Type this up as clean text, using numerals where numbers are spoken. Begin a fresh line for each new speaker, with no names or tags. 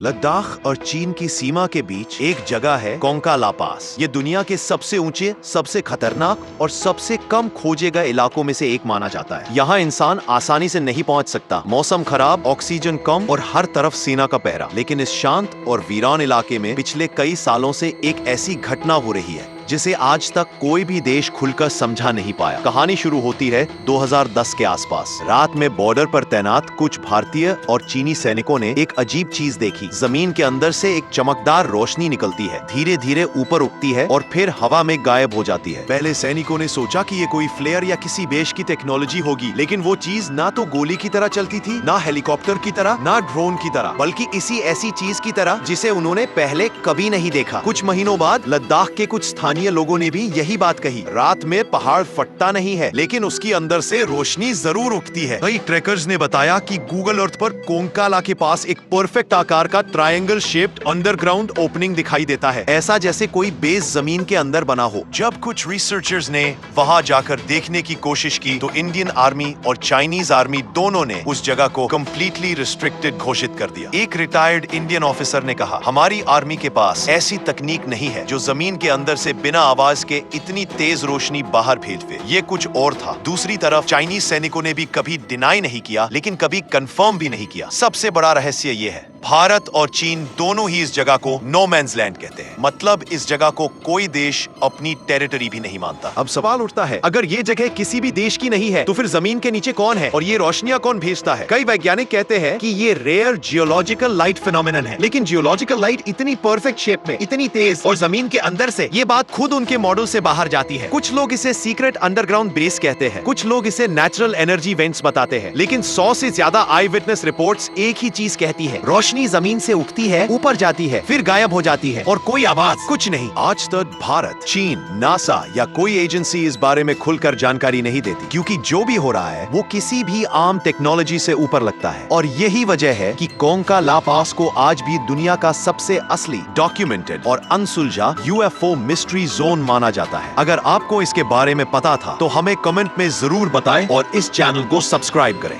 लद्दाख और चीन की सीमा के बीच एक जगह है कोंका ला पास। ये दुनिया के सबसे ऊंचे, सबसे खतरनाक और सबसे कम खोजे गए इलाकों में से एक माना जाता है। यहाँ इंसान आसानी से नहीं पहुंच सकता। मौसम खराब, ऑक्सीजन कम और हर तरफ सेना का पहरा। लेकिन इस शांत और वीरान इलाके में पिछले कई सालों से एक ऐसी घटना हो रही है जिसे आज तक कोई भी देश खुलकर समझा नहीं पाया। कहानी शुरू होती है 2010 के आसपास। रात में बॉर्डर पर तैनात कुछ भारतीय और चीनी सैनिकों ने एक अजीब चीज देखी। जमीन के अंदर से एक चमकदार रोशनी निकलती है, धीरे धीरे ऊपर उठती है और फिर हवा में गायब हो जाती है। पहले सैनिकों ने सोचा कि ये कोई फ्लेयर या किसी बेश की टेक्नोलॉजी होगी, लेकिन वो चीज ना तो गोली की तरह चलती थी, ना हेलीकॉप्टर की तरह, ना ड्रोन की तरह, बल्कि इसी ऐसी चीज की तरह जिसे उन्होंने पहले कभी नहीं देखा। कुछ महीनों बाद लद्दाख के कुछ स्थानीय लोगों ने भी यही बात कही। रात में पहाड़ फटता नहीं है, लेकिन उसकी अंदर से रोशनी जरूर उठती है। कई ट्रैकर्स ने बताया कि गूगल अर्थ पर कोंका ला के पास एक परफेक्ट आकार का ट्रायंगल शेप्ड अंडरग्राउंड ओपनिंग दिखाई देता है, ऐसा जैसे कोई बेस जमीन के अंदर बना हो। जब कुछ रिसर्चर्स ने वहां जाकर देखने की कोशिश की तो इंडियन आर्मी और चाइनीज आर्मी दोनों ने उस जगह को कंप्लीटली रिस्ट्रिक्टेड घोषित कर दिया। एक रिटायर्ड इंडियन ऑफिसर ने कहा, हमारी आर्मी के पास ऐसी तकनीक नहीं है जो जमीन के अंदर से बिना आवाज के इतनी तेज रोशनी बाहर भेज दे। ये कुछ और था। दूसरी तरफ चाइनीज सैनिकों ने भी कभी डिनाई नहीं किया, लेकिन कभी कंफर्म भी नहीं किया। सबसे बड़ा रहस्य ये है, भारत और चीन दोनों ही इस जगह को नो मैन्स लैंड कहते हैं। मतलब इस जगह को कोई देश अपनी टेरिटरी भी नहीं मानता। अब सवाल उठता है, अगर ये जगह किसी भी देश की नहीं है तो फिर जमीन के नीचे कौन है और ये रोशनियां कौन भेजता है? कई वैज्ञानिक कहते हैं कि ये रेयर जियोलॉजिकल लाइट फिनोमिनन है। लेकिन जियोलॉजिकल लाइट इतनी परफेक्ट शेप में, इतनी तेज और जमीन के अंदर से, ये बात खुद उनके मॉडल से बाहर जाती है। कुछ लोग इसे सीक्रेट अंडरग्राउंड बेस कहते हैं, कुछ लोग इसे नेचुरल एनर्जी वेंट्स बताते हैं। लेकिन 100 से ज्यादा आई विटनेस रिपोर्ट्स एक ही चीज कहती है, रोशनी जमीन से उठती है, ऊपर जाती है, फिर गायब हो जाती है और कोई आवाज, कुछ नहीं। आज तक भारत, चीन, नासा या कोई एजेंसी इस बारे में खुलकर जानकारी नहीं देती, क्योंकि जो भी हो रहा है वो किसी भी आम टेक्नोलॉजी से ऊपर लगता है। और यही वजह है कि कोंका ला पास को आज भी दुनिया का सबसे असली, डॉक्यूमेंटेड और अनसुलझा यूएफओ मिस्ट्री जोन माना जाता है। अगर आपको इसके बारे में पता था तो हमें कमेंट में जरूर बताएं और इस चैनल को सब्सक्राइब करें।